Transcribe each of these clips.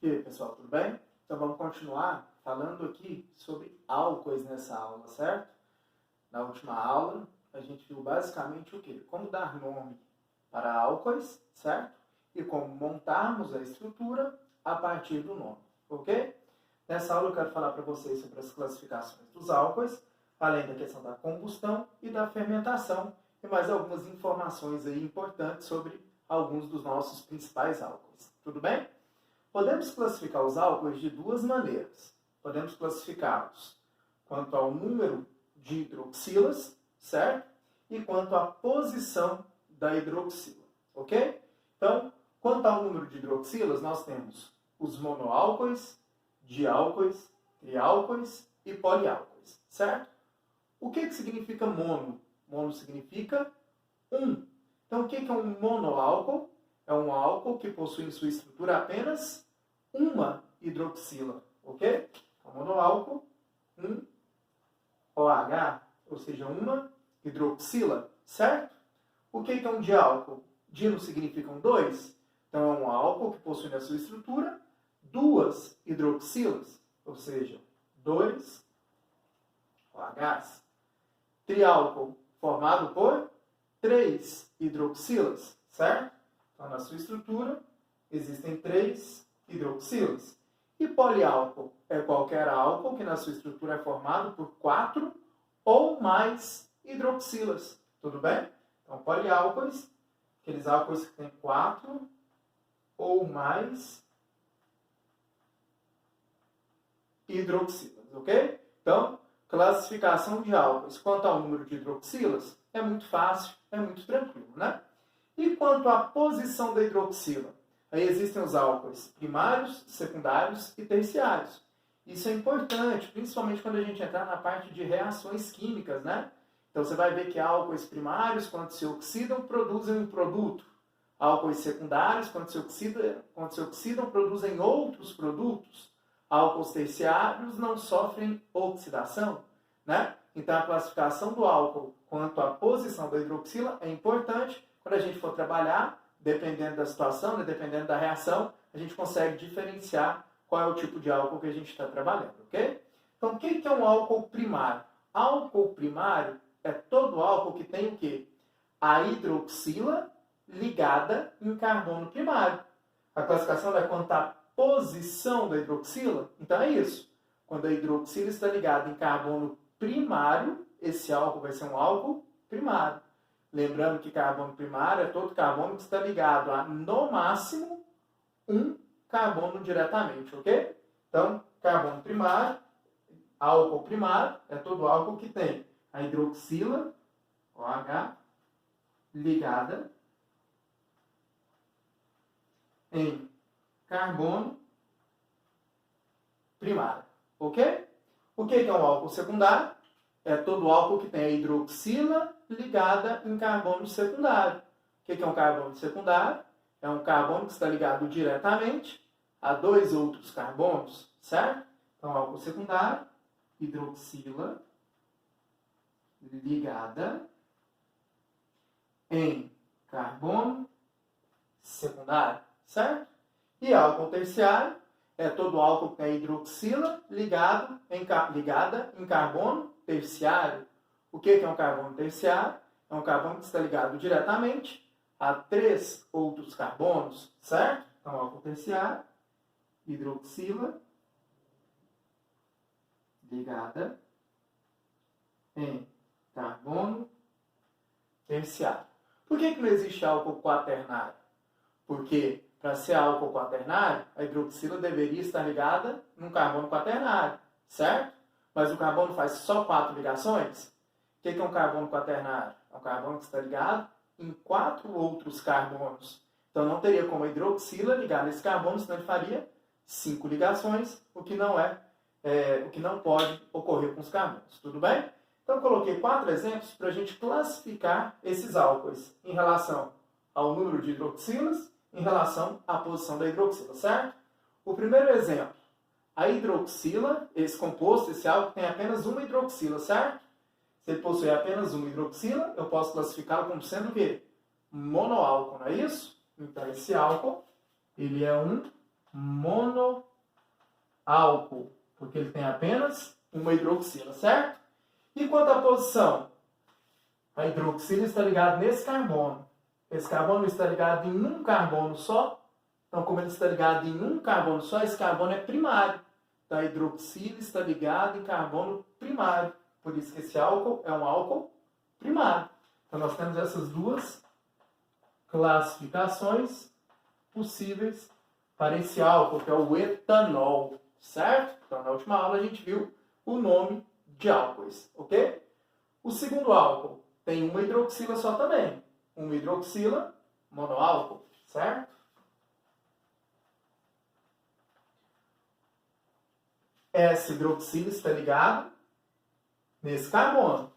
E aí, pessoal, tudo bem? Então vamos continuar falando aqui sobre álcoois nessa aula, certo? Na última aula, a gente viu basicamente o quê? Como dar nome para álcoois, certo? E como montarmos a estrutura a partir do nome, ok? Nessa aula eu quero falar para vocês sobre as classificações dos álcoois, além da questão da combustão e da fermentação, e mais algumas informações aí importantes sobre alguns dos nossos principais álcoois. Tudo bem? Podemos classificar os álcoois de duas maneiras. Podemos classificá-los quanto ao número de hidroxilas, certo? E quanto à posição da hidroxila, ok? Então, quanto ao número de hidroxilas, nós temos os monoálcoois, diálcoois, triálcoois e poliálcoois, certo? O que significa mono? Mono significa um. Então, o que é um monoálcool? É um álcool que possui em sua estrutura apenas uma hidroxila, ok? O monoálcool, um OH, ou seja, uma hidroxila, certo? O que é um diálcool? Dino significam dois, então é um álcool que possui na sua estrutura duas hidroxilas, ou seja, dois OHs. Triálcool, formado por três hidroxilas, certo? Então, na sua estrutura, existem três hidroxilas. E poliálcool é qualquer álcool que na sua estrutura é formado por quatro ou mais hidroxilas. Tudo bem? Então, poliálcoois, aqueles álcoois que têm quatro ou mais hidroxilas, ok? Então, classificação de álcoois quanto ao número de hidroxilas é muito fácil, é muito tranquilo, né? E quanto à posição da hidroxila? Aí existem os álcoois primários, secundários e terciários. Isso é importante, principalmente quando a gente entrar na parte de reações químicas, né? Então você vai ver que álcoois primários, quando se oxidam, produzem um produto. Álcoois secundários, quando se oxidam, produzem outros produtos. Álcools terciários não sofrem oxidação, né? Então a classificação do álcool quanto à posição da hidroxila é importante. Quando a gente for trabalhar, dependendo da situação, né, dependendo da reação, a gente consegue diferenciar qual é o tipo de álcool que a gente está trabalhando, ok? Então, o que é um álcool primário? Álcool primário é todo álcool que tem o quê? A hidroxila ligada em carbono primário. A classificação é quanto à posição da hidroxila. Então, é isso. Quando a hidroxila está ligada em carbono primário, esse álcool vai ser um álcool primário. Lembrando que carbono primário é todo carbono que está ligado a, no máximo, um carbono diretamente, ok? Então, carbono primário, álcool primário, é todo álcool que tem a hidroxila, OH, ligada em carbono primário, ok? O que é um álcool secundário? É todo álcool que tem a hidroxila ligada em carbono secundário. O que é um carbono secundário? É um carbono que está ligado diretamente a dois outros carbonos, certo? Então, álcool secundário, hidroxila ligada em carbono secundário, certo? E álcool terciário é todo álcool que tem a hidroxila ligada em carbono terciário. O que é um carbono terciário? É um carbono que está ligado diretamente a três outros carbonos, certo? Então, álcool terciário, hidroxila ligada em carbono terciário. Por que não existe álcool quaternário? Porque, para ser álcool quaternário, a hidroxila deveria estar ligada num carbono quaternário, certo? Mas o carbono faz só 4 ligações. O que é um carbono quaternário? É um carbono que está ligado em 4 outros carbonos. Então não teria como a hidroxila ligar nesse carbono, senão ele faria 5 ligações, o que não pode ocorrer com os carbonos. Tudo bem? Então eu coloquei 4 exemplos para a gente classificar esses álcoois em relação ao número de hidroxilas, em relação à posição da hidroxila, certo? O primeiro exemplo. A hidroxila, esse composto, esse álcool, tem apenas uma hidroxila, certo? Se ele possui apenas uma hidroxila, eu posso classificá-lo como sendo o quê? Monoálcool, não é isso? Então, esse álcool, ele é um monoálcool, porque ele tem apenas uma hidroxila, certo? E quanto à posição? A hidroxila está ligada nesse carbono. Esse carbono está ligado em um carbono só. Então, como ele está ligado em um carbono só, esse carbono é primário. Então, a hidroxila está ligada em carbono primário. Por isso que esse álcool é um álcool primário. Então, nós temos essas duas classificações possíveis para esse álcool, que é o etanol, certo? Então, na última aula, a gente viu o nome de álcoois, ok? O segundo álcool tem uma hidroxila só também. Uma hidroxila, monoálcool, certo? Essa hidroxila está ligada nesse carbono.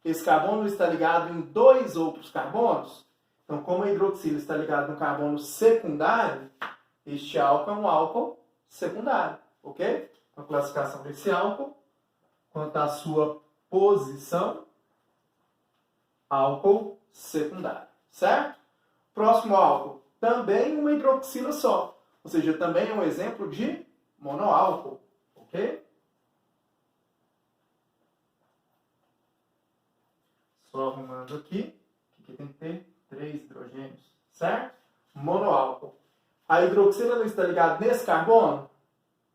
Esse carbono está ligado em dois outros carbonos. Então, como a hidroxila está ligada no carbono secundário, este álcool é um álcool secundário, ok? Então, a classificação desse álcool, quanto à sua posição, álcool secundário, certo? Próximo álcool, também uma hidroxila só, ou seja, também é um exemplo de monoálcool, ok? Só arrumando aqui tem que ter 3 hidrogênios, certo? Monoálcool. A hidroxila não está ligada nesse carbono?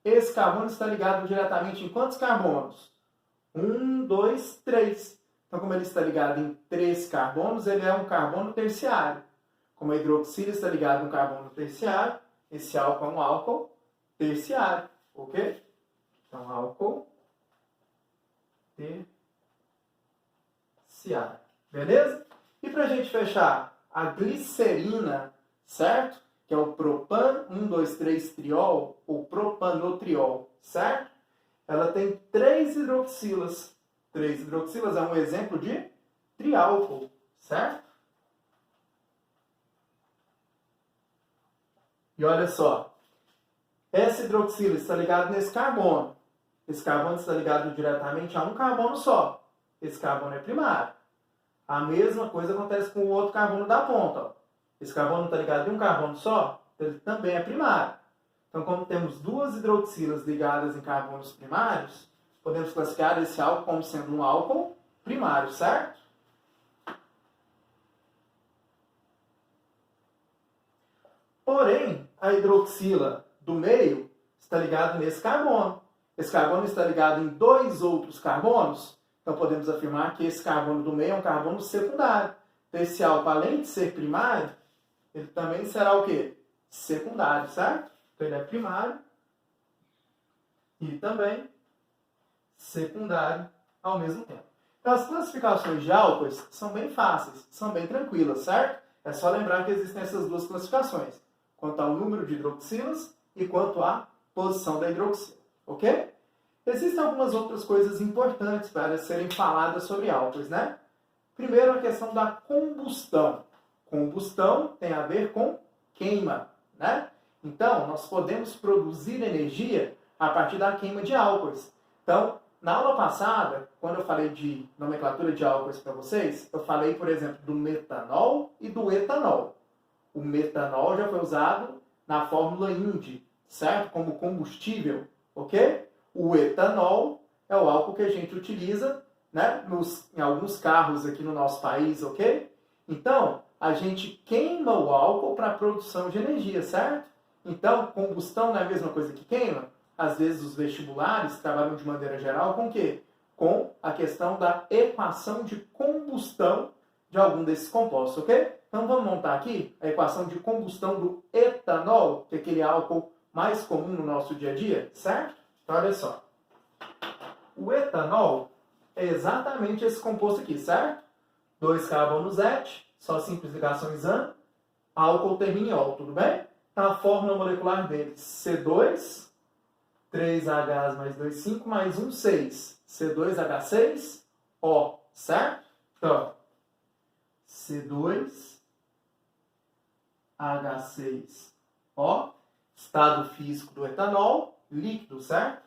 Esse carbono está ligado diretamente em quantos carbonos? 1, 2, 3. Então, como ele está ligado em 3 carbonos, ele é um carbono terciário. Como a hidroxila está ligada em um carbono terciário, esse álcool é um álcool terciário, ok? Então, álcool terciário. Beleza? E para a gente fechar, a glicerina, certo? Que é o propan 1,2,3-triol, ou propanotriol, certo? Ela tem 3 hidroxilas. 3 hidroxilas é um exemplo de triálcool, certo? E olha só, essa hidroxila está ligada nesse carbono. Esse carbono está ligado diretamente a um carbono só. Esse carbono é primário. A mesma coisa acontece com o outro carbono da ponta. Ó. Esse carbono está ligado em um carbono só, ele também é primário. Então, como temos 2 hidroxilas ligadas em carbonos primários, podemos classificar esse álcool como sendo um álcool primário, certo? Porém, a hidroxila do meio está ligada nesse carbono. Esse carbono está ligado em 2 outros carbonos. Então, podemos afirmar que esse carbono do meio é um carbono secundário. Então, esse álcool, além de ser primário, ele também será o quê? Secundário, certo? Então, ele é primário e também secundário ao mesmo tempo. Então, as classificações de álcoois são bem fáceis, são bem tranquilas, certo? É só lembrar que existem essas duas classificações, quanto ao número de hidroxilas e quanto à posição da hidroxila, ok? Existem algumas outras coisas importantes para serem faladas sobre álcoois, né? Primeiro, a questão da combustão. Combustão tem a ver com queima, né? Então, nós podemos produzir energia a partir da queima de álcoois. Então, na aula passada, quando eu falei de nomenclatura de álcoois para vocês, eu falei, por exemplo, do metanol e do etanol. O metanol já foi usado na fórmula Indy, certo? Como combustível, ok? O etanol é o álcool que a gente utiliza, né, em alguns carros aqui no nosso país, ok? Então, a gente queima o álcool para a produção de energia, certo? Então, combustão não é a mesma coisa que queima? Às vezes os vestibulares trabalham de maneira geral com o quê? Com a questão da equação de combustão de algum desses compostos, ok? Então vamos montar aqui a equação de combustão do etanol, que é aquele álcool mais comum no nosso dia a dia, certo? Então olha só. O etanol é exatamente esse composto aqui, certo? 2 carbonos et, só simples ligações an, álcool termina em ol, tudo bem? Então a fórmula molecular dele, C2, 3H mais 2, 5, mais 1, 6. C2H6, O, certo? Então, C2H6O, estado físico do etanol, líquido, certo?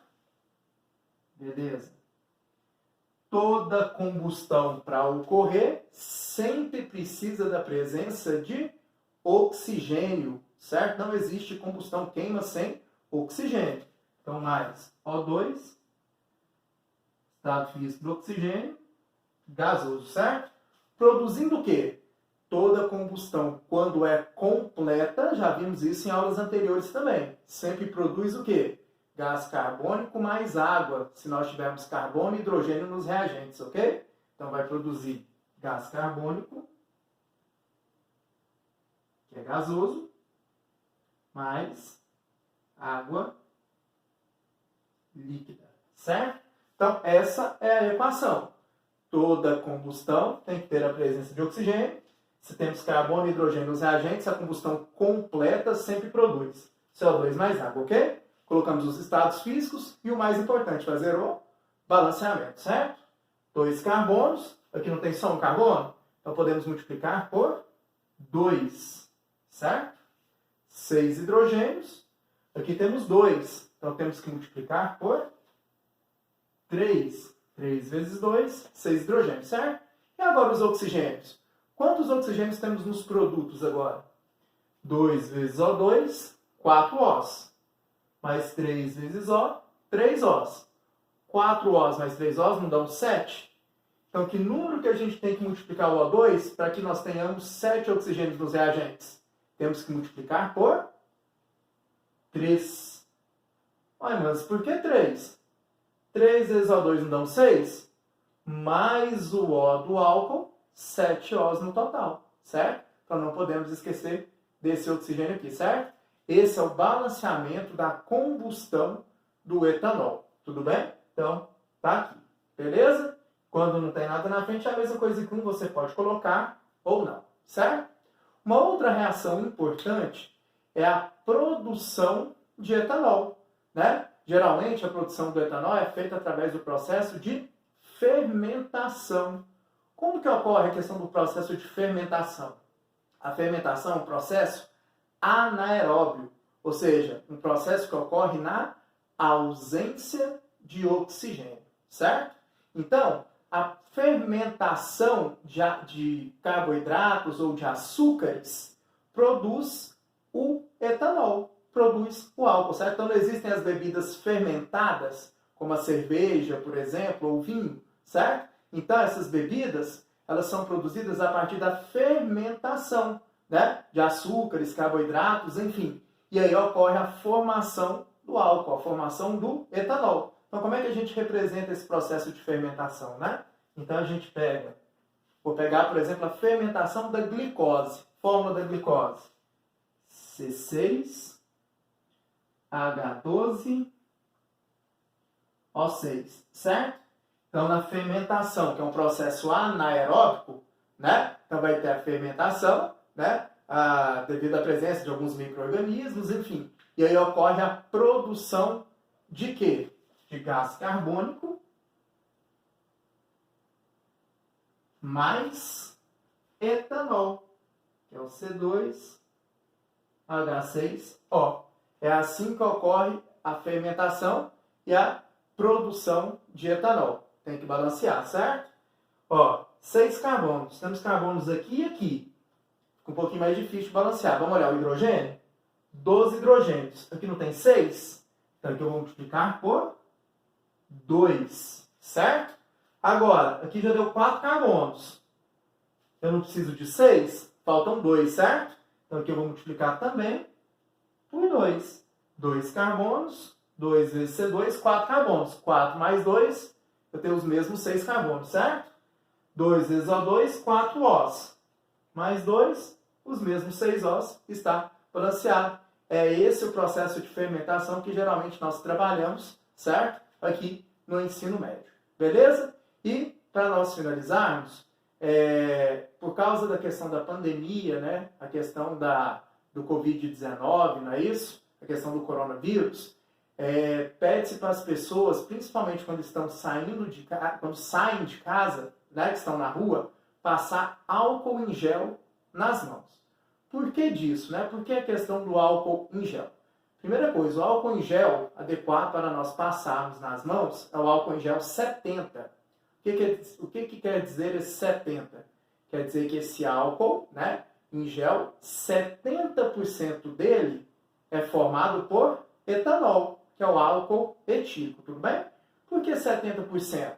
Beleza. Toda combustão para ocorrer sempre precisa da presença de oxigênio, certo? Não existe combustão queima sem oxigênio. Então, mais O2, estado físico do oxigênio, gasoso, certo? Produzindo o quê? Toda combustão, quando é completa, já vimos isso em aulas anteriores também, sempre produz o quê? Gás carbônico mais água, se nós tivermos carbono e hidrogênio nos reagentes, ok? Então, vai produzir gás carbônico, que é gasoso, mais água líquida, certo? Então, essa é a equação. Toda combustão tem que ter a presença de oxigênio. Se temos carbono e hidrogênio nos reagentes, a combustão completa sempre produz CO2 mais água, ok? Colocamos os estados físicos e o mais importante, fazer o balanceamento, certo? 2 carbonos, aqui não tem só um carbono, então podemos multiplicar por 2, certo? 6 hidrogênios, aqui temos 2, então temos que multiplicar por 3. 3 vezes 2, 6 hidrogênios, certo? E agora os oxigênios? Quantos oxigênios temos nos produtos agora? 2 vezes O2, 4 Os. Mais 3 vezes O, 3 Os. 4 Os mais 3 Os não dão 7. Então, que número que a gente tem que multiplicar o O2 para que nós tenhamos 7 oxigênios nos reagentes? Temos que multiplicar por 3. Olha, mas por que 3? 3 vezes O2 não dão 6? Mais o O do álcool, 7 Os no total, certo? Então não podemos esquecer desse oxigênio aqui, certo? Esse é o balanceamento da combustão do etanol, tudo bem? Então, tá aqui, beleza? Quando não tem nada na frente, é a mesma coisa que você pode colocar ou não, certo? Uma outra reação importante é a produção de etanol, né? Geralmente, a produção do etanol é feita através do processo de fermentação. Como que ocorre a questão do processo de fermentação? A fermentação é um processo anaeróbio, ou seja, um processo que ocorre na ausência de oxigênio, certo? Então, a fermentação de carboidratos ou de açúcares produz o etanol, produz o álcool, certo? Então, não existem as bebidas fermentadas, como a cerveja, por exemplo, ou vinho, certo? Então, essas bebidas, elas são produzidas a partir da fermentação, né? De açúcares, carboidratos, enfim. E aí ocorre a formação do álcool, a formação do etanol. Então, como é que a gente representa esse processo de fermentação, né? Então, a gente vou pegar, por exemplo, a fermentação da glicose. Fórmula da glicose. C6H12O6, certo? Então, na fermentação, que é um processo anaeróbico, né? Então, vai ter a fermentação, né? Devido à presença de alguns micro-organismos, enfim. E aí ocorre a produção de quê? De gás carbônico mais etanol, que é o C2H6O. É assim que ocorre a fermentação e a produção de etanol. Tem que balancear, certo? Ó, 6 carbonos. Temos carbonos aqui e aqui. Fica um pouquinho mais difícil de balancear. Vamos olhar o hidrogênio? 12 hidrogênios. Aqui não tem 6? Então aqui eu vou multiplicar por 2, certo? Agora, aqui já deu 4 carbonos. Eu não preciso de 6, faltam 2, certo? Então aqui eu vou multiplicar também por 2. 2 carbonos, 2 vezes C2, 4 carbonos. 4 mais 2, eu tenho os mesmos 6 carbonos, certo? 2 vezes O2, 4 Os. Mais 2, os mesmos 6 Os, está balanceado. É esse o processo de fermentação que geralmente nós trabalhamos, certo? Aqui no ensino médio. Beleza? E, para nós finalizarmos, por causa da questão da pandemia, né? A questão do Covid-19, não é isso? A questão do coronavírus, pede-se para as pessoas, principalmente quando estão quando saem de casa, né? Que estão na rua, passar álcool em gel nas mãos. Por que disso, né? Por que a questão do álcool em gel? Primeira coisa, o álcool em gel adequado para nós passarmos nas mãos é o álcool em gel 70. O que quer dizer esse 70? Quer dizer que esse álcool, né, em gel, 70% dele é formado por etanol, que é o álcool etílico, tudo bem? Por que 70%?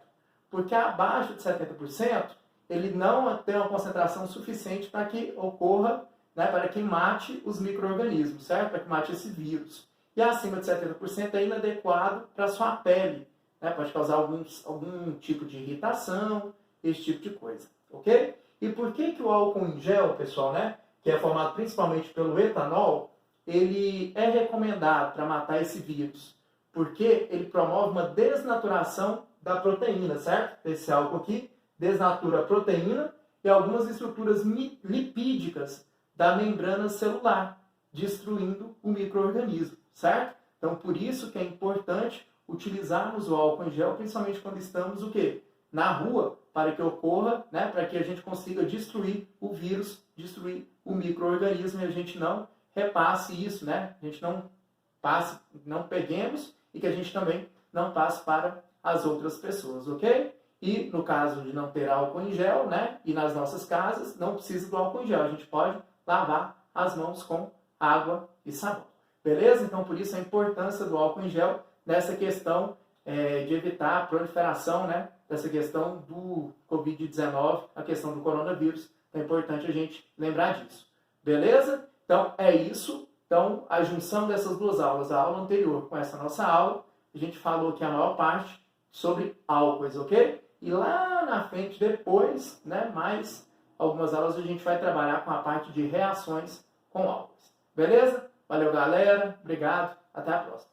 Porque abaixo de 70%, ele não tem uma concentração suficiente para que ocorra, né, para que mate os micro-organismos, certo? Para que mate esse vírus. E acima de 70% é inadequado para a sua pele, né? Pode causar algum tipo de irritação, esse tipo de coisa, ok? E por que o álcool em gel, pessoal, né, que é formado principalmente pelo etanol, ele é recomendado para matar esse vírus? Porque ele promove uma desnaturação da proteína, certo? Esse álcool aqui desnatura a proteína e algumas estruturas lipídicas da membrana celular, destruindo o micro-organismo, certo? Então, por isso que é importante utilizarmos o álcool em gel, principalmente quando estamos o quê? Na rua, para que ocorra, né, para que a gente consiga destruir o vírus, destruir o micro-organismo e a gente não repasse isso, né? A gente não passe, não peguemos e que a gente também não passe para as outras pessoas, ok? E no caso de não ter álcool em gel, né, e nas nossas casas, não precisa do álcool em gel, a gente pode lavar as mãos com água e sabão. Beleza? Então, por isso a importância do álcool em gel nessa questão de evitar a proliferação, né, dessa questão do Covid-19, a questão do coronavírus. É importante a gente lembrar disso. Beleza? Então, é isso. Então, a junção dessas duas aulas, a aula anterior com essa nossa aula, a gente falou aqui a maior parte sobre álcoois, ok? E lá na frente, depois, né, mais algumas aulas, a gente vai trabalhar com a parte de reações com álcoois. Beleza? Valeu, galera. Obrigado. Até a próxima.